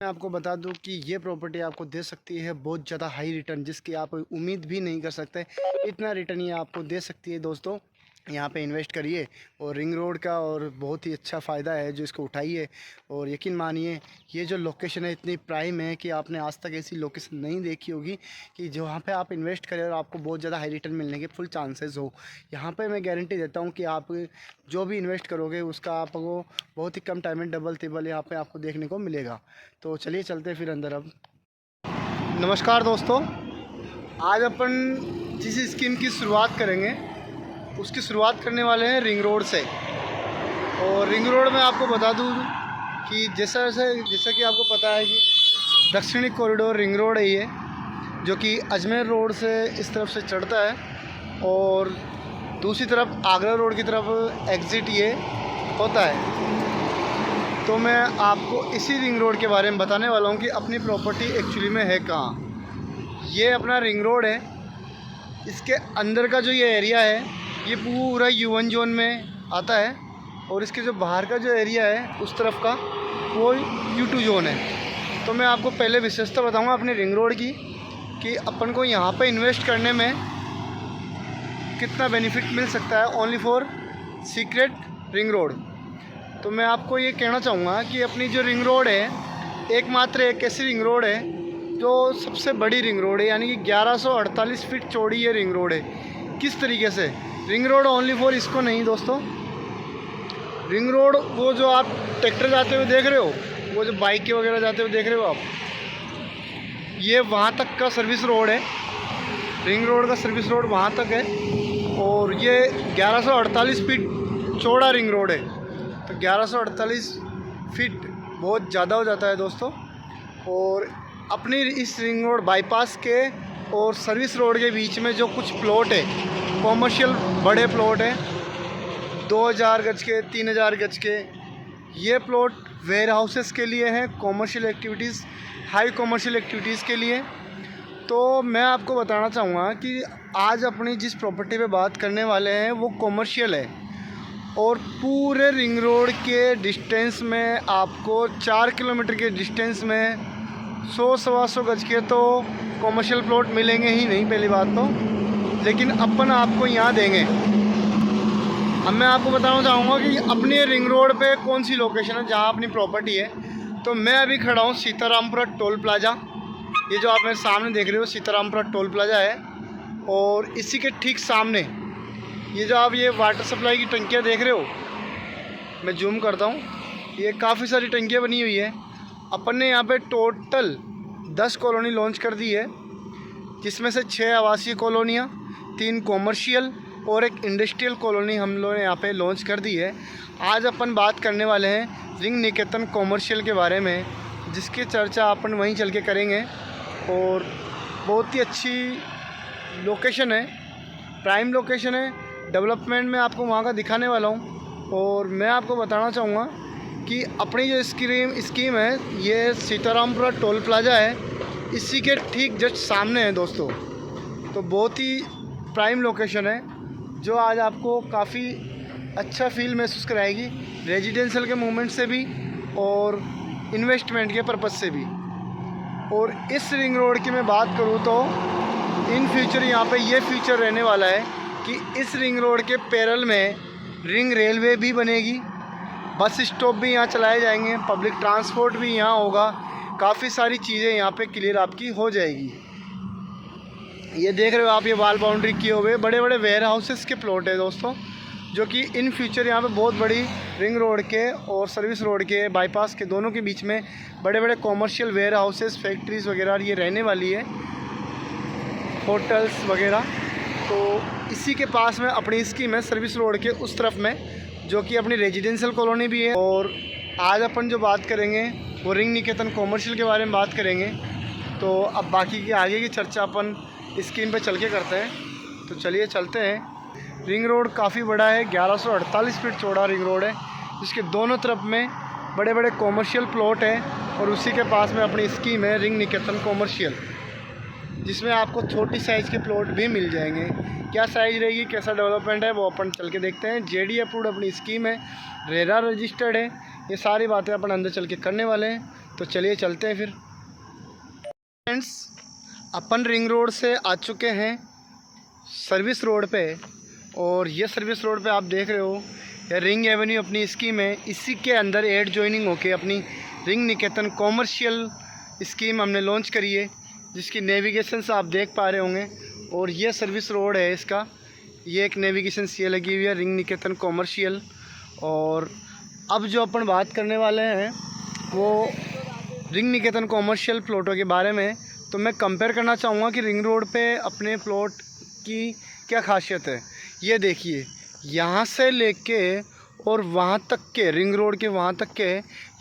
मैं आपको बता दूं कि ये प्रॉपर्टी आपको दे सकती है बहुत ज़्यादा हाई रिटर्न, जिसकी आप उम्मीद भी नहीं कर सकते। इतना रिटर्न ये आपको दे सकती है दोस्तों। यहाँ पे इन्वेस्ट करिए और रिंग रोड का और बहुत ही अच्छा फ़ायदा है जो इसको उठाइए। और यकीन मानिए ये जो लोकेशन है इतनी प्राइम है कि आपने आज तक ऐसी लोकेशन नहीं देखी होगी कि जहाँ पे आप इन्वेस्ट करें और आपको बहुत ज़्यादा हाई रिटर्न मिलने के फुल चांसेस हो। यहाँ पे मैं गारंटी देता हूँ कि आप जो भी इन्वेस्ट करोगे उसका आपको बहुत ही कम टाइम में डबल तिबल यहाँ पे आपको देखने को मिलेगा। तो चलिए चलते हैं फिर अंदर। अब नमस्कार दोस्तों, आज अपन जिस स्कीम की शुरुआत करेंगे उसकी शुरुआत करने वाले हैं रिंग रोड से। और रिंग रोड में आपको बता दूं कि जैसा कि आपको पता है कि दक्षिणी कॉरिडोर रिंग रोड है ये, जो कि अजमेर रोड से इस तरफ से चढ़ता है और दूसरी तरफ आगरा रोड की तरफ एग्ज़िट ये होता है। तो मैं आपको इसी रिंग रोड के बारे में बताने वाला हूँ कि अपनी प्रॉपर्टी एक्चुअली में है कहाँ। ये अपना रिंग रोड है। इसके अंदर का जो ये एरिया है ये पूरा U1 जोन में आता है और इसके जो बाहर का जो एरिया है उस तरफ का वो U2 जोन है। तो मैं आपको पहले विशेषता बताऊंगा अपनी रिंग रोड की कि अपन को यहाँ पे इन्वेस्ट करने में कितना बेनिफिट मिल सकता है only for secret ring road. तो मैं आपको ये कहना चाहूँगा कि अपनी जो रिंग रोड है एकमात्र एक ऐसी रिंग रोड है जो सबसे बड़ी रिंग रोड है, यानी कि 1148 फीट चौड़ी ये रिंग रोड है। किस तरीके से रिंग रोड ओनली फॉर इसको नहीं दोस्तों, रिंग रोड वो जो आप ट्रैक्टर जाते हुए देख रहे हो, वो जो बाइक के वगैरह जाते हुए देख रहे हो आप, ये वहाँ तक का सर्विस रोड है। रिंग रोड का सर्विस रोड वहाँ तक है और ये 1148 फीट चौड़ा रिंग रोड है। तो 1148 फीट बहुत ज़्यादा हो जाता है दोस्तों। और अपनी इस रिंग रोड बाईपास के और सर्विस रोड के बीच में जो कुछ प्लॉट है, कॉमर्शियल बड़े प्लॉट हैं 2000 गज के 3000 गज के, ये प्लॉट वेयर हाउसेस के लिए हैं, commercial activities, high commercial activities के लिए। तो मैं आपको बताना चाहूँगा कि आज अपनी जिस प्रॉपर्टी पे बात करने वाले हैं वो कॉमर्शियल है और पूरे रिंग रोड के डिस्टेंस में आपको 4 किलोमीटर के डिस्टेंस में 100-125 गज के तो कॉमर्शियल प्लॉट मिलेंगे ही नहीं, पहली बात तो। लेकिन अपन आपको यहाँ देंगे। अब मैं आपको बताना चाहूँगा कि अपने रिंग रोड पे कौन सी लोकेशन है जहाँ अपनी प्रॉपर्टी है। तो मैं अभी खड़ा हूँ सीतारामपुरा टोल प्लाज़ा। ये जो आप मेरे सामने देख रहे हो सीतारामपुरा टोल प्लाज़ा है और इसी के ठीक सामने ये जो आप ये वाटर सप्लाई की टंकियाँ देख रहे हो, मैं जूम करता हूँ, ये काफ़ी सारी टंकियाँ बनी हुई है। अपन ने यहाँ पे टोटल 10 कॉलोनी लॉन्च कर दी है, जिसमें से 6 आवासीय कॉलोनियाँ, 3 कॉमर्शियल और एक इंडस्ट्रियल कॉलोनी हम लोगों ने यहाँ पे लॉन्च कर दी है। आज अपन बात करने वाले हैं रिंग निकेतन कॉमर्शियल के बारे में, जिसकी चर्चा अपन वहीं चल के करेंगे। और बहुत ही अच्छी लोकेशन है, प्राइम लोकेशन है, डेवलपमेंट में आपको वहाँ का दिखाने वाला हूँ। और मैं आपको बताना चाहूँगा कि अपनी जो स्कीम है ये सीतारामपुरा टोल प्लाज़ा है, इसी के ठीक जस्ट सामने है दोस्तों। तो बहुत ही प्राइम लोकेशन है जो आज आपको काफ़ी अच्छा फील महसूस कराएगी, रेजिडेंशियल के मूवमेंट से भी और इन्वेस्टमेंट के पर्पज़ से भी। और इस रिंग रोड की मैं बात करूँ तो इन फ्यूचर यहाँ पे ये फीचर रहने वाला है कि इस रिंग रोड के पैरेलल में रिंग रेलवे भी बनेगी, बस स्टॉप भी यहाँ चलाए जाएंगे, पब्लिक ट्रांसपोर्ट भी यहाँ होगा, काफ़ी सारी चीज़ें यहाँ पे क्लियर आपकी हो जाएगी। ये देख रहे हो आप, ये वाल बाउंड्री किए हुए बड़े बड़े वेयर हाउसेस के प्लॉट है दोस्तों, जो कि इन फ्यूचर यहाँ पे बहुत बड़ी रिंग रोड के और सर्विस रोड के बाईपास के दोनों के बीच में बड़े बड़े कॉमर्शियल वेयर हाउसेस, फैक्ट्रीज़ वगैरह ये रहने वाली है, होटल्स वगैरह। तो इसी के पास में अपनी स्कीम है सर्विस रोड के उस तरफ में, जो कि अपनी रेजिडेंशियल कॉलोनी भी है। और आज अपन जो बात करेंगे वो रिंग निकेतन कॉमर्शियल के बारे में बात करेंगे। तो अब बाकी की आगे की चर्चा अपन स्कीम पे चल के करते हैं। तो चलिए चलते हैं। रिंग रोड काफ़ी बड़ा है, 1148 फीट चौड़ा रिंग रोड है, जिसके दोनों तरफ में बड़े बड़े कॉमर्शियल प्लॉट हैं और उसी के पास में अपनी स्कीम है रिंग निकेतन कॉमर्शियल, जिसमें आपको छोटी साइज़ के प्लॉट भी मिल जाएंगे। क्या साइज़ रहेगी, कैसा डेवलपमेंट है, वो अपन चल के देखते हैं। जेडी अप्रूव्ड अपनी स्कीम है, रेरा रजिस्टर्ड है, ये सारी बातें अपन अंदर चल के करने वाले हैं। तो चलिए चलते हैं फिर। फ्रेंड्स, अपन रिंग रोड से आ चुके हैं सर्विस रोड पे, और ये सर्विस रोड पे आप देख रहे हो ये रिंग एवेन्यू अपनी स्कीम है। इसी के अंदर एड ज्वाइनिंग होके अपनी रिंग निकेतन कॉमर्शियल स्कीम हमने लॉन्च करी है, जिसकी नेविगेशन से आप देख पा रहे होंगे। और ये सर्विस रोड है इसका, ये एक नेविगेशन ये लगी हुई है रिंग निकेतन कॉमर्शियल। और अब जो अपन बात करने वाले हैं वो रिंग निकेतन कॉमर्शियल प्लॉटों के बारे में। तो मैं कंपेयर करना चाहूँगा कि रिंग रोड पे अपने प्लॉट की क्या खासियत है। ये देखिए, यहाँ से लेके और वहाँ तक के, रिंग रोड के वहाँ तक के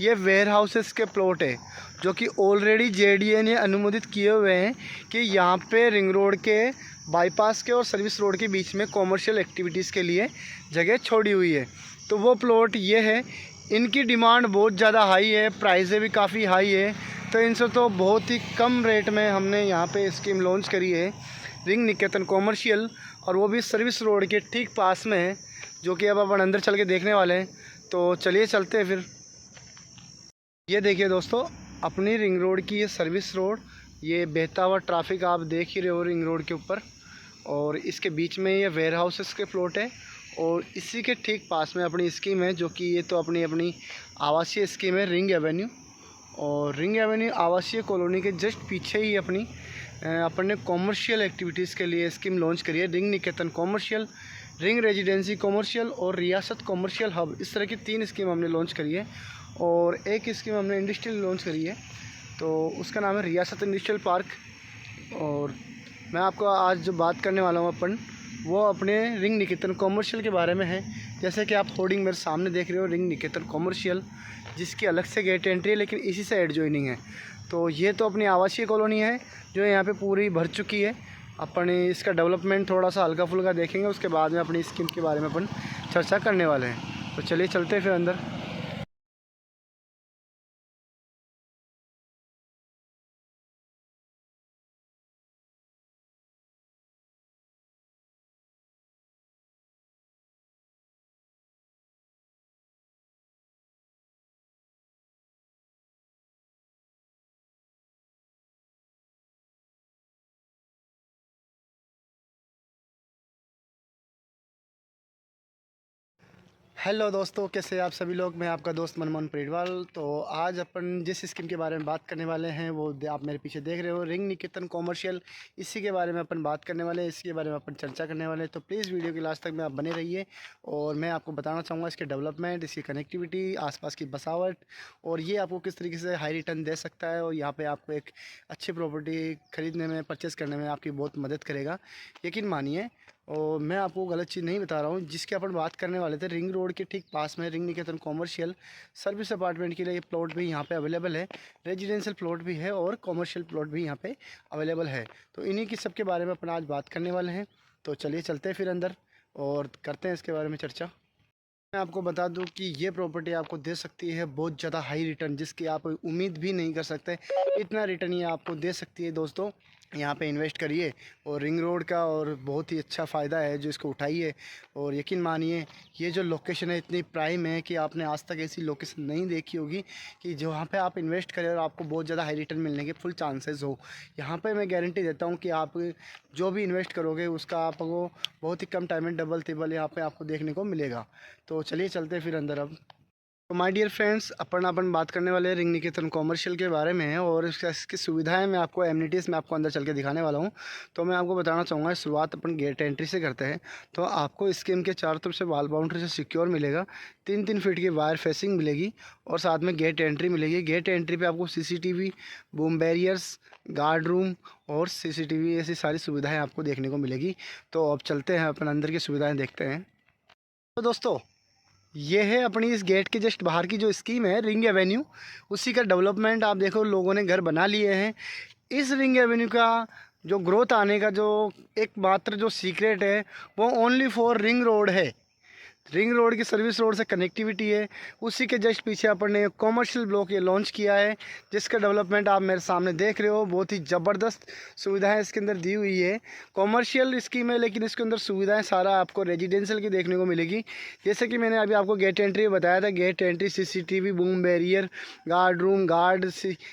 ये वेयर हाउसेस के प्लॉट है, जो कि ऑलरेडी जेडीए ने अनुमोदित किए हुए हैं कि यहाँ पे रिंग रोड के बाईपास के और सर्विस रोड के बीच में कॉमर्शियल एक्टिविटीज़ के लिए जगह छोड़ी हुई है। तो वो प्लॉट ये है। इनकी डिमांड बहुत ज़्यादा हाई है, प्राइसें भी काफ़ी हाई है। तो इनसे तो बहुत ही कम रेट में हमने यहाँ पे स्कीम लॉन्च करी है रिंग निकेतन कॉमर्शियल, और वो भी सर्विस रोड के ठीक पास में है, जो कि अब अपन अंदर चल के देखने वाले हैं। तो चलिए चलते हैं फिर। ये देखिए दोस्तों, अपनी रिंग रोड की ये सर्विस रोड, ये बहता हुआ ट्रैफिक आप देख ही रहे हो रिंग रोड के ऊपर, और इसके बीच में ये वेयर हाउसेस के प्लॉट है। और इसी के ठीक पास में अपनी स्कीम है, जो कि ये तो अपनी आवासीय स्कीम है रिंग एवेन्यू। और रिंग एवेन्यू आवासीय कॉलोनी के जस्ट पीछे ही अपन ने कॉमर्शियल एक्टिविटीज़ के लिए स्कीम लॉन्च करी है, रिंग निकेतन कॉमर्शियल, रिंग रेजिडेंसी कॉमर्शियल और रियासत कॉमर्शियल हब। इस तरह की 3 स्कीम हमने लॉन्च करी है। और एक स्कीम हमने इंडस्ट्रियल लॉन्च करी है, तो उसका नाम है रियासत इंडस्ट्रियल पार्क। और मैं आपको आज जो बात करने वाला हूँ अपन, वो अपने रिंग निकेतन कॉमर्शियल के बारे में है। जैसे कि आप होर्डिंग मेरे सामने देख रहे हो, रिंग निकेतन कॉमर्शियल, जिसकी अलग से गेट एंट्री है, लेकिन इसी से एड ज्वाइनिंग है। तो ये तो अपनी आवासीय कॉलोनी है जो यहाँ पे पूरी भर चुकी है। अपन इसका डेवलपमेंट थोड़ा सा हल्का फुल्का देखेंगे, उसके बाद में अपनी स्कीम के बारे में अपन चर्चा करने वाले हैं। तो चलिए चलते हैं फिर अंदर। हेलो दोस्तों, कैसे आप सभी लोग। मैं आपका दोस्त मनमोहन परेडवाल। तो आज अपन जिस स्कीम के बारे में बात करने वाले हैं वो आप मेरे पीछे देख रहे हो, रिंग निकेतन कॉमर्शियल। इसी के बारे में अपन बात करने वाले हैं, इसी के बारे में अपन चर्चा करने वाले हैं। तो प्लीज़ वीडियो के लास्ट तक में आप बने रहिए, और मैं आपको बताना चाहूँगा इसके डेवलपमेंट, इसकी कनेक्टिविटी, आसपास की बसावट, और ये आपको किस तरीके से हाई रिटर्न दे सकता है, और यहाँ पर आपको एक अच्छी प्रॉपर्टी खरीदने में, परचेज़ करने में आपकी बहुत मदद करेगा, यकीन मानिए। और मैं आपको गलत चीज़ नहीं बता रहा हूँ। जिसके अपन बात करने वाले थे, रिंग रोड के ठीक पास में रिंग निकेतन कॉमर्शियल सर्विस अपार्टमेंट के लिए प्लॉट भी यहाँ पे अवेलेबल है, रेजिडेंशियल प्लॉट भी है और कॉमर्शियल प्लॉट भी यहाँ पे अवेलेबल है। तो इन्हीं की सब के बारे में अपन आज बात करने वाले हैं। तो चलिए चलते हैं फिर अंदर और करते हैं इसके बारे में चर्चा। मैं आपको बता दूं कि ये प्रॉपर्टी आपको दे सकती है बहुत ज़्यादा हाई रिटर्न, जिसकी आप उम्मीद भी नहीं कर सकते। इतना रिटर्न ये आपको दे सकती है दोस्तों। यहाँ पे इन्वेस्ट करिए, और रिंग रोड का और बहुत ही अच्छा फ़ायदा है जो इसको उठाइए। और यकीन मानिए, ये जो लोकेशन है इतनी प्राइम है कि आपने आज तक ऐसी लोकेशन नहीं देखी होगी कि जहाँ पे आप इन्वेस्ट करें और आपको बहुत ज़्यादा हाई रिटर्न मिलने के फुल चांसेस हो। यहाँ पे मैं गारंटी देता हूँ कि आप जो भी इन्वेस्ट करोगे उसका आपको बहुत ही कम टाइम में डबल टिबल यहाँ पे आपको देखने को मिलेगा। तो चलिए चलते हैं फिर अंदर अब। तो माय डियर फ्रेंड्स, अपन बात करने वाले हैं रिंग निकेतन कॉमर्शियल के बारे में, और इसकी सुविधाएं मैं आपको, एमिनिटीज़ मैं आपको अंदर चल के दिखाने वाला हूं। तो मैं आपको बताना चाहूँगा, शुरुआत अपन गेट एंट्री से करते हैं। तो आपको स्कीम के चारों तरफ से वॉल बाउंड्री से सिक्योर मिलेगा, 3-3 फीट की वायर फेसिंग मिलेगी, और साथ में गेट एंट्री मिलेगी। गेट एंट्री पर आपको CCTV, boom barriers, guard room और CCTV, ऐसी सारी सुविधाएँ आपको देखने को मिलेगी। तो अब चलते हैं अपन अंदर की सुविधाएँ देखते हैं। तो दोस्तों, ये है अपनी इस गेट के जस्ट बाहर की जो स्कीम है रिंग एवेन्यू, उसी का डेवलपमेंट आप देखो, लोगों ने घर बना लिए हैं। इस रिंग एवेन्यू का जो ग्रोथ आने का जो एकमात्र जो सीक्रेट है, वो ओनली फॉर रिंग रोड है। रिंग रोड की सर्विस रोड से कनेक्टिविटी है। उसी के जस्ट पीछे अपन ने कॉमर्शियल ब्लॉक ये लॉन्च किया है, जिसका डेवलपमेंट आप मेरे सामने देख रहे हो। बहुत ही ज़बरदस्त सुविधाएं इसके अंदर दी हुई है। कॉमर्शियल स्कीम है, लेकिन इसके अंदर सुविधाएं सारा आपको रेजिडेंशियल की देखने को मिलेगी। जैसे कि मैंने अभी आपको गेट एंट्री बताया था, gate entry, CCTV, boom barrier, guard room,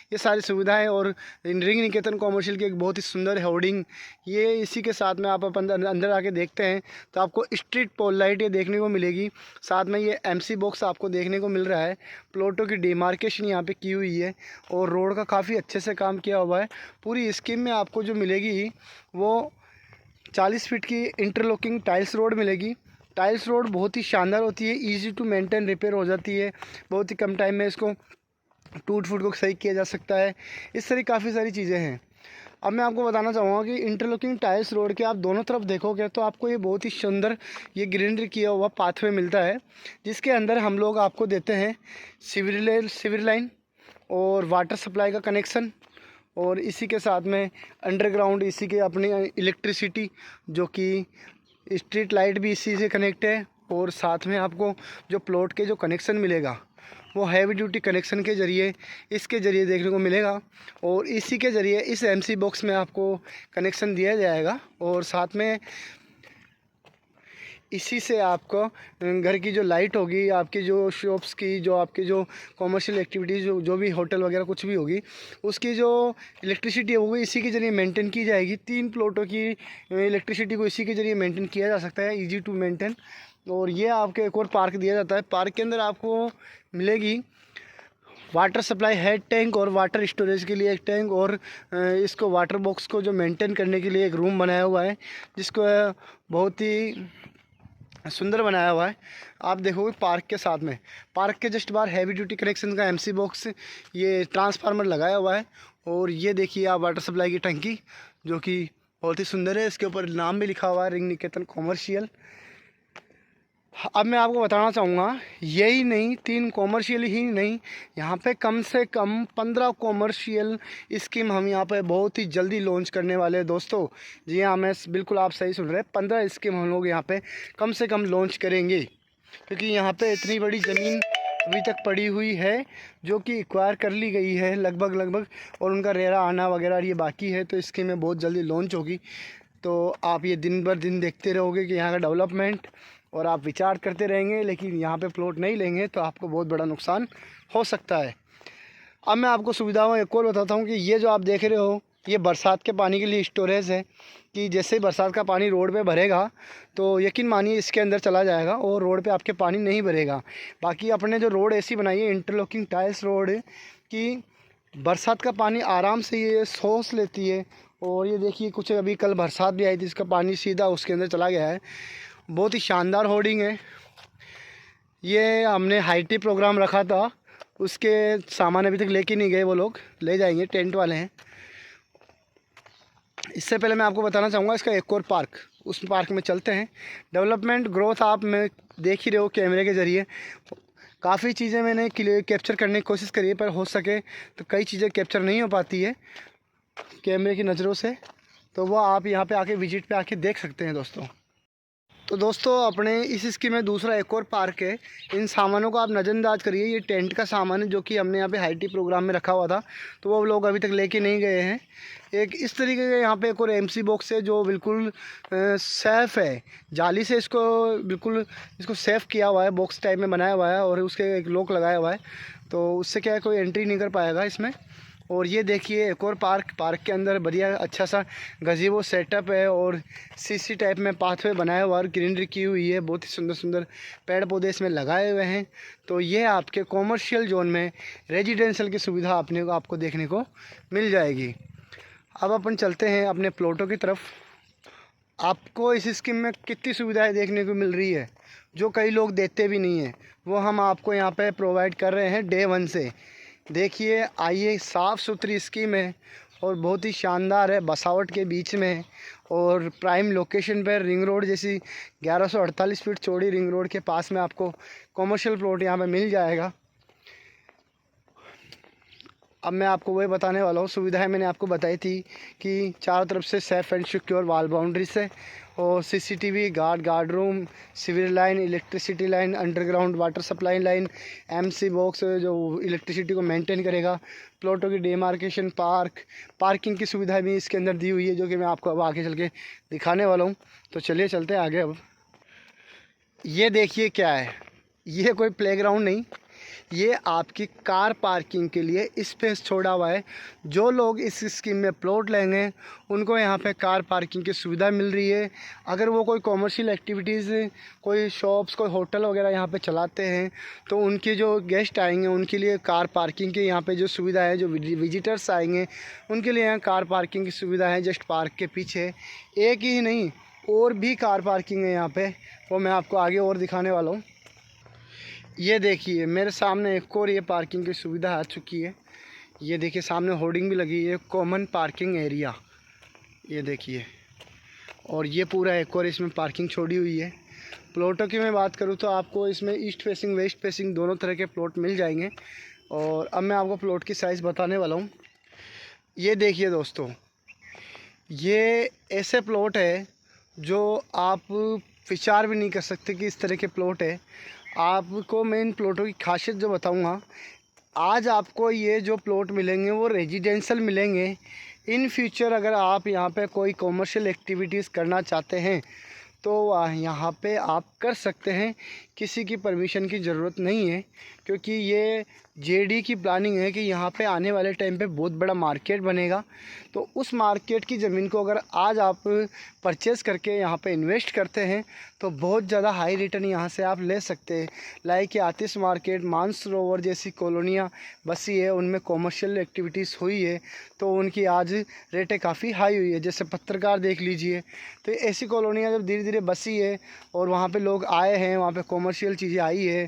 ये सारी सुविधाएँ। और रिंग निकेतन कॉमर्शियल की एक बहुत ही सुंदर होर्डिंग, ये इसी के साथ में आप अंदर आके देखते हैं तो आपको स्ट्रीट पोल लाइट ये देखने को मिलेगी। साथ में ये MC बॉक्स आपको देखने को मिल रहा है। प्लॉटों की डिमार्केशन यहाँ पे की हुई है और रोड का काफ़ी अच्छे से काम किया हुआ है। पूरी स्कीम में आपको जो मिलेगी वो 40 फीट की इंटरलॉकिंग टाइल्स रोड मिलेगी। टाइल्स रोड बहुत ही शानदार होती है, ईजी टू मेंटेन, रिपेयर हो जाती है बहुत ही कम टाइम में। इसको टूट फूट को सही किया जा सकता है। इस तरह काफ़ी सारी चीज़ें हैं। अब मैं आपको बताना चाहूँगा कि इंटरलॉकिंग टाइल्स रोड के आप दोनों तरफ देखोगे तो आपको ये बहुत ही सुंदर ये ग्रीनरी किया हुआ पाथवे मिलता है, जिसके अंदर हम लोग आपको देते हैं सीवर लाइन और वाटर सप्लाई का कनेक्शन, और इसी के साथ में अंडरग्राउंड इसी के अपनी इलेक्ट्रिसिटी, जो कि स्ट्रीट लाइट भी इसी से कनेक्ट है। और साथ में आपको जो प्लॉट के जो कनेक्शन मिलेगा वो हैवी ड्यूटी कनेक्शन के ज़रिए, इसके ज़रिए देखने को मिलेगा। और इसी के ज़रिए इस MC बॉक्स में आपको कनेक्शन दिया जाएगा। और साथ में इसी से आपको घर की जो लाइट होगी, आपकी जो शॉप्स की, जो आपकी जो कॉमर्शियल एक्टिविटीज़, जो भी होटल वगैरह कुछ भी होगी, उसकी जो इलेक्ट्रिसिटी होगी इसी के ज़रिए मेंटेन की जाएगी। 3 प्लॉटों की इलेक्ट्रिसिटी को इसी के ज़रिए मेंटेन किया जा सकता है, ईजी टू मेंटेन। और ये आपको एक और पार्क दिया जाता है। पार्क के अंदर आपको मिलेगी वाटर सप्लाई हेड टैंक और वाटर स्टोरेज के लिए एक टैंक, और इसको वाटर बॉक्स को जो मेंटेन करने के लिए एक रूम बनाया हुआ है, जिसको बहुत ही सुंदर बनाया हुआ है। आप देखोगे पार्क के साथ में, पार्क के जस्ट बाहर हैवी ड्यूटी कनेक्शन का MC बॉक्स, ये ट्रांसफार्मर लगाया हुआ है। और ये देखिए आप वाटर सप्लाई की टंकी, जो कि बहुत ही सुंदर है। इसके ऊपर नाम भी लिखा हुआ है, रिंग निकेतन कॉमर्शियल। अब मैं आपको बताना चाहूँगा, यही नहीं, 3 कॉमर्शियल ही नहीं, यहाँ पे कम से कम 15 कॉमर्शियल स्कीम हम यहाँ पे बहुत ही जल्दी लॉन्च करने वाले हैं दोस्तों। जी हाँ, मैं बिल्कुल आप सही सुन रहे हैं, 15 स्कीम हम लोग यहाँ पे कम से कम लॉन्च करेंगे, क्योंकि यहाँ पे इतनी बड़ी ज़मीन अभी तक पड़ी हुई है जो कि एक्वायर कर ली गई है लगभग, और उनका रेरा आना वगैरह ये बाकी है। तो स्कीमें बहुत जल्दी लॉन्च होगी। तो आप ये दिन भर दिन देखते रहोगे कि यहाँ का डेवलपमेंट, और आप विचार करते रहेंगे, लेकिन यहाँ पे प्लॉट नहीं लेंगे तो आपको बहुत बड़ा नुकसान हो सकता है। अब मैं आपको सुविधाओं एक और बताता हूँ कि ये जो आप देख रहे हो, ये बरसात के पानी के लिए स्टोरेज है, कि जैसे ही बरसात का पानी रोड पे भरेगा तो यकीन मानिए इसके अंदर चला जाएगा और रोड पे आपके पानी नहीं भरेगा। बाकी अपने जो रोड ऐसी बनाई है इंटरलॉकिंग टाइल्स रोड कि बरसात का पानी आराम से ये सोख लेती है। और ये देखिए कुछ अभी कल बरसात भी आई थी, इसका पानी सीधा उसके अंदर चला गया है। बहुत ही शानदार होर्डिंग है। ये हमने हाईटी प्रोग्राम रखा था, उसके सामान अभी तक लेके नहीं गए, वो लोग ले जाएंगे, टेंट वाले हैं। इससे पहले मैं आपको बताना चाहूँगा इसका एक और पार्क, उस पार्क में चलते हैं। डेवलपमेंट ग्रोथ आप में देख ही रहे हो कैमरे के ज़रिए। काफ़ी चीज़ें मैंने कैप्चर करने की कोशिश करी है, पर हो सके तो कई चीज़ें कैप्चर नहीं हो पाती है कैमरे की नज़रों से, तो वो आप यहाँ पे आके विजिट पे आके देख सकते हैं दोस्तों। तो दोस्तों अपने इस स्कीम में दूसरा एक और पार्क है। इन सामानों को आप नज़रअंदाज करिए, ये टेंट का सामान है जो कि हमने यहाँ पे हाईटी प्रोग्राम में रखा हुआ था, तो वो लोग अभी तक लेके नहीं गए हैं। एक इस तरीके का यहाँ पे एक और MC बॉक्स है जो बिल्कुल सेफ़ है, जाली से इसको बिल्कुल इसको सेफ़ किया हुआ है, बॉक्स टाइप में बनाया हुआ है, और उसके एक लॉक लगाया हुआ है, तो उससे क्या है कोई एंट्री नहीं कर पाएगा इसमें। और ये देखिए एक और पार्क के अंदर बढ़िया अच्छा सा गज़ीबो सेटअप है, और CC टाइप में पाथवे बनाया हुआ और ग्रीनरी की हुई है, बहुत ही सुंदर सुंदर पेड़ पौधे इसमें लगाए हुए हैं। तो ये आपके कॉमर्शियल जोन में रेजिडेंशियल की सुविधा आपको देखने को मिल जाएगी। अब अपन चलते हैं अपने प्लॉटों की तरफ। आपको इस स्कीम में कितनी सुविधाएं देखने को मिल रही है जो कई लोग देते भी नहीं हैं, वो हम आपको यहाँ पे प्रोवाइड कर रहे हैं डे 1 से। देखिए आइए, साफ़ सुथरी स्कीम है और बहुत ही शानदार है, बसावट के बीच में और प्राइम लोकेशन पर रिंग रोड जैसी 1148 फीट चौड़ी रिंग रोड के पास में आपको कॉमर्शियल प्लॉट यहाँ पे मिल जाएगा। अब मैं आपको वही बताने वाला हूँ। सुविधाएं मैंने आपको बताई थी कि चारों तरफ से safe and secure wall boundary से, और CCTV, guard room, sewer line, electricity line, underground water supply line, MC box जो इलेक्ट्रिसिटी को मेंटेन करेगा, प्लॉटों की डेमार्केशन, पार्किंग की सुविधा भी इसके अंदर दी हुई है, जो कि मैं आपको अब आगे चल के दिखाने वाला हूँ। तो चलिए चलते हैं आगे। अब ये देखिए क्या है, ये कोई प्लेग्राउंड नहीं, ये आपकी कार पार्किंग के लिए स्पेस छोड़ा हुआ है। जो लोग इस स्कीम में प्लॉट लेंगे उनको यहाँ पे कार पार्किंग की सुविधा मिल रही है। अगर वो कोई कॉमर्शियल एक्टिविटीज़, कोई शॉप्स, कोई होटल वगैरह यहाँ पे चलाते हैं तो उनके जो गेस्ट आएंगे उनके लिए कार पार्किंग की यहाँ पे जो सुविधा है, जो विजिटर्स आएंगे उनके लिए यहाँ कार पार्किंग की सुविधा है। जस्ट पार्क के पीछे एक ही नहीं, और भी कार पार्किंग है यहाँ पे, वो मैं आपको आगे और दिखाने वाला हूँ। ये देखिए मेरे सामने एक और ये पार्किंग की सुविधा आ चुकी है। ये देखिए सामने होर्डिंग भी लगी है, कॉमन पार्किंग एरिया, ये देखिए। और ये पूरा एक और इसमें पार्किंग छोड़ी हुई है। प्लॉटों की मैं बात करूँ तो आपको इसमें ईस्ट फेसिंग, वेस्ट फेसिंग दोनों तरह के प्लॉट मिल जाएंगे। और अब मैं आपको प्लॉट की साइज़ बताने वाला हूँ। ये देखिए दोस्तों, ये ऐसे प्लॉट है जो आप विचार भी नहीं कर सकते कि इस तरह के प्लॉट है। आपको मैं इन प्लॉटों की खासियत जो बताऊंगा, आज आपको ये जो प्लॉट मिलेंगे वो रेजिडेंशियल मिलेंगे। इन फ्यूचर अगर आप यहाँ पे कोई कॉमर्शियल एक्टिविटीज़ करना चाहते हैं तो यहाँ पे आप कर सकते हैं, किसी की परमिशन की ज़रूरत नहीं है, क्योंकि ये जेडी की प्लानिंग है कि यहाँ पे आने वाले टाइम पे बहुत बड़ा मार्केट बनेगा। तो उस मार्केट की ज़मीन को अगर आज आप परचेज़ करके यहाँ पे इन्वेस्ट करते हैं तो बहुत ज़्यादा हाई रिटर्न यहाँ से आप ले सकते हैं। लाइक कि आतिश मार्केट, मानसरोवर जैसी कॉलोनियाँ बसी है, उनमें कॉमर्शियल एक्टिविटीज़ हुई है तो उनकी आज रेटें काफ़ी हाई हुई है। जैसे पत्रकार देख लीजिए, तो ऐसी कॉलोनियाँ जब धीरे धीरे बसी है और वहाँ पे लोग आए हैं, वहाँ पे कॉमर्शियल चीज़ें आई है,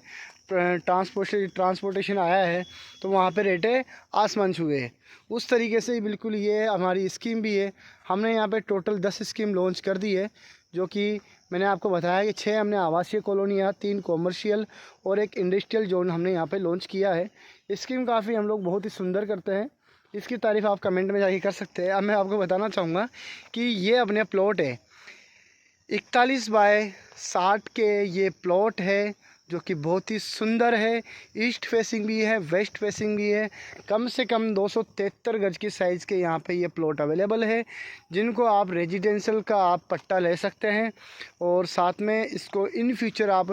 ट्रांसपोर्टेशन आया है, तो वहाँ पे रेटें आसमान छुए हैं। उस तरीके से बिल्कुल ये हमारी स्कीम भी है। हमने यहाँ पे टोटल 10 स्कीम लॉन्च कर दी है, जो कि मैंने आपको बताया कि 6 हमने आवासीय कॉलोनियाँ, 3 कॉमर्शियल और 1 इंडस्ट्रियल जोन हमने यहाँ पे लॉन्च किया है। स्कीम काफ़ी हम लोग बहुत ही सुंदर करते हैं, इसकी तारीफ़ आप कमेंट में जाके कर सकते हैं। अब मैं आपको बताना चाहूँगा कि ये अपने प्लॉट है 41 बाय 60 के ये प्लॉट है, जो कि बहुत ही सुंदर है। ईस्ट फेसिंग भी है, वेस्ट फेसिंग भी है। कम से कम 273 गज की साइज़ के यहाँ पे ये प्लॉट अवेलेबल है, जिनको आप रेजिडेंशियल का आप पट्टा ले सकते हैं। और साथ में इसको इन फ्यूचर आप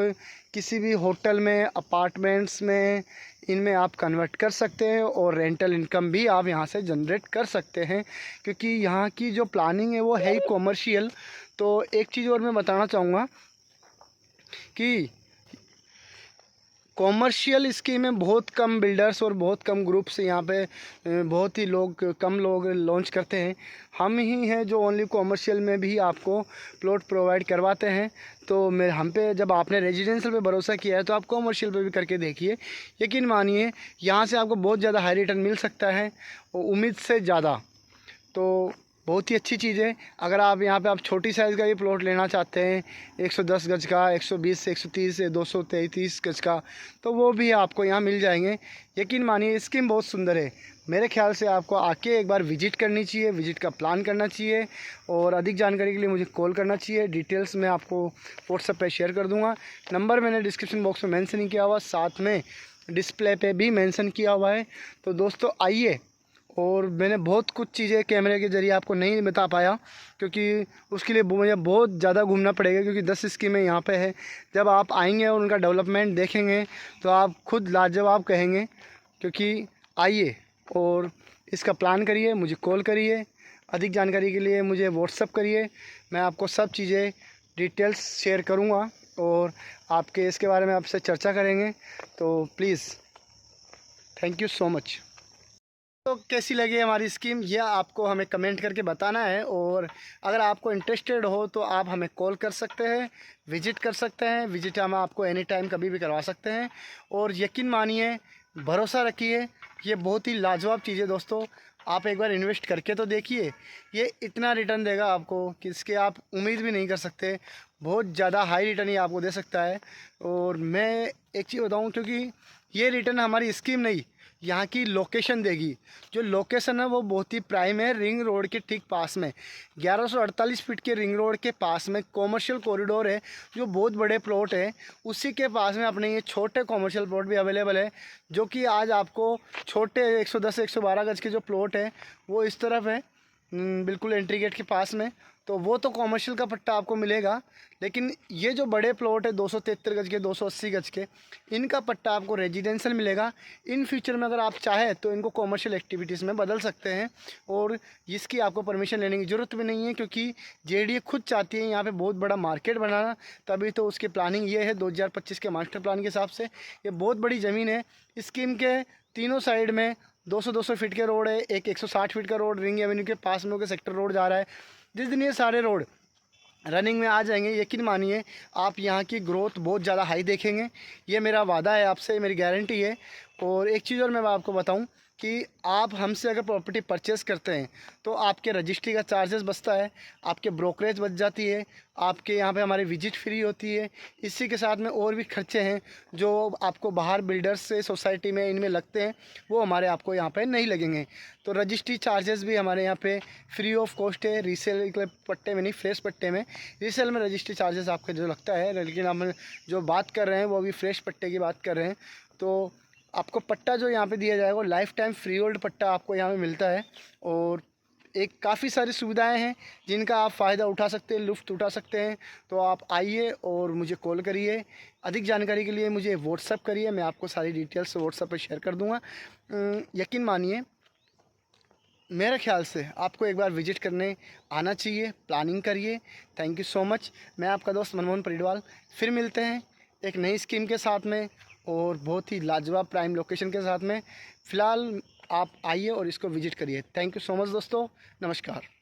किसी भी होटल में, अपार्टमेंट्स में, इनमें आप कन्वर्ट कर सकते हैं और रेंटल इनकम भी आप यहाँ से जनरेट कर सकते हैं, क्योंकि यहाँ की जो प्लानिंग है वो है ही कॉमर्शियल। तो एक चीज़ और मैं बताना चाहूँगा कि कॉमर्शियल स्कीम में बहुत कम बिल्डर्स और बहुत कम ग्रुप्स यहाँ पे बहुत ही कम लोग लॉन्च करते हैं। हम ही हैं जो ओनली कॉमर्शियल में भी आपको प्लॉट प्रोवाइड करवाते हैं। तो मैं हम पे जब आपने रेजिडेंशियल पे भरोसा किया है तो आप कॉमर्शियल पे भी करके देखिए। यकीन मानिए यहाँ से आपको बहुत ज़्यादा हाई रिटर्न मिल सकता है, उम्मीद से ज़्यादा। तो बहुत ही अच्छी चीज़ है। अगर आप यहाँ पे आप छोटी साइज़ का भी प्लॉट लेना चाहते हैं, 110 गज का, 120 से 130 से 233 गज का, तो वो भी आपको यहाँ मिल जाएंगे। यकीन मानिए स्कीम बहुत सुंदर है। मेरे ख्याल से आपको आके एक बार विजिट करनी चाहिए, विजिट का प्लान करना चाहिए, और अधिक जानकारी के लिए मुझे कॉल करना चाहिए। डिटेल्स मैं आपको व्हाट्सएप पे शेयर कर दूँगा। नंबर मैंने डिस्क्रिप्शन बॉक्स में मेंशन नहीं किया हुआ, साथ में डिस्प्ले पे भी मेंशन किया हुआ है। तो दोस्तों आइए, और मैंने बहुत कुछ चीज़ें कैमरे के ज़रिए आपको नहीं बता पाया, क्योंकि उसके लिए मुझे बहुत ज़्यादा घूमना पड़ेगा, क्योंकि 10 स्कीमें यहाँ पे है। जब आप आएंगे और उनका डेवलपमेंट देखेंगे तो आप खुद लाजवाब कहेंगे। क्योंकि आइए और इसका प्लान करिए, मुझे कॉल करिए, अधिक जानकारी के लिए मुझे व्हाट्सअप करिए। मैं आपको सब चीज़ें डिटेल्स शेयर करूँगा और आपके इसके बारे में आपसे चर्चा करेंगे। तो please, thank you so much. तो कैसी लगी हमारी स्कीम, यह आपको हमें कमेंट करके बताना है। और अगर आपको इंटरेस्टेड हो तो आप हमें कॉल कर सकते हैं, विजिट कर सकते हैं। विजिट हम आपको एनी टाइम कभी भी करवा सकते हैं। और यकीन मानिए, भरोसा रखिए, ये बहुत ही लाजवाब चीज़ है दोस्तों। आप एक बार इन्वेस्ट करके तो देखिए, ये इतना रिटर्न देगा आपको कि इसके आप उम्मीद भी नहीं कर सकते। बहुत ज़्यादा हाई रिटर्न ही आपको दे सकता है। और मैं एक चीज़ बताऊँ, क्योंकि ये रिटर्न हमारी स्कीम नहीं, यहाँ की लोकेशन देगी। जो लोकेशन है वो बहुत ही प्राइम है, रिंग रोड के ठीक पास में, 1148 फीट के रिंग रोड के पास में कॉमर्शियल कॉरिडोर है, जो बहुत बड़े प्लॉट है। उसी के पास में अपने ये छोटे कॉमर्शियल प्लॉट भी अवेलेबल है, जो कि आज आपको छोटे 110 112 गज के जो प्लॉट है वो इस तरफ है, बिल्कुल एंट्री गेट के पास में। तो वो तो कॉमर्शियल का पट्टा आपको मिलेगा, लेकिन ये जो बड़े प्लॉट है 273 गज के, 280 गज के, इनका पट्टा आपको रेजिडेंशियल मिलेगा। इन फ्यूचर में अगर आप चाहें तो इनको कॉमर्शियल एक्टिविटीज़ में बदल सकते हैं, और इसकी आपको परमिशन लेने की ज़रूरत भी नहीं है, क्योंकि जेडीए खुद चाहती है यहाँ पे बहुत बड़ा मार्केट बनाना। तभी तो उसकी प्लानिंग ये है 2025 के मास्टर प्लान के हिसाब से। ये बहुत बड़ी ज़मीन है। स्कीम के तीनों साइड में 200 फीट के रोड है, एक 160 फीट का रोड रिंग एवेन्यू के पास में होकर सेक्टर रोड जा रहा है। जिस दिन ये सारे रोड रनिंग में आ जाएंगे, यकीन मानिए आप यहाँ की ग्रोथ बहुत ज़्यादा हाई देखेंगे। ये मेरा वादा है आपसे, मेरी गारंटी है। और एक चीज़ और मैं आपको बताऊं कि आप हमसे अगर प्रॉपर्टी परचेज़ करते हैं तो आपके रजिस्ट्री का चार्जेस बचता है, आपके ब्रोकरेज बच जाती है, आपके यहाँ पे हमारी विजिट फ्री होती है। इसी के साथ में और भी खर्चे हैं जो आपको बाहर बिल्डर्स से सोसाइटी में इनमें लगते हैं, वो हमारे आपको यहाँ पे नहीं लगेंगे। तो रजिस्ट्री चार्जेस भी हमारे यहाँ पे फ्री ऑफ कॉस्ट है। रीसेल के पट्टे में नहीं, फ्रेश पट्टे में, रीसेल में रजिस्ट्री चार्जेस आपका जो लगता है, लेकिन हम जो बात कर रहे हैं वो अभी फ्रेश पट्टे की बात कर रहे हैं। तो आपको पट्टा जो यहाँ पे दिया जाएगा वो लाइफ टाइम फ्री होल्ड पट्टा आपको यहाँ पे मिलता है। और एक काफ़ी सारी सुविधाएं हैं जिनका आप फ़ायदा उठा सकते हैं, लुफ्त उठा सकते हैं। तो आप आइए और मुझे कॉल करिए। अधिक जानकारी के लिए मुझे व्हाट्सअप करिए, मैं आपको सारी डिटेल्स व्हाट्सअप पर शेयर कर दूँगा। यकीन मानिए, मेरे ख्याल से आपको एक बार विज़िट करने आना चाहिए, प्लानिंग करिए। Thank you so much. मैं आपका दोस्त मनमोहन परिडवाल, फिर मिलते हैं एक नई स्कीम के साथ में और बहुत ही लाजवाब प्राइम लोकेशन के साथ में। फ़िलहाल आप आइए और इसको विज़िट करिए। थैंक यू सो मच दोस्तों, नमस्कार।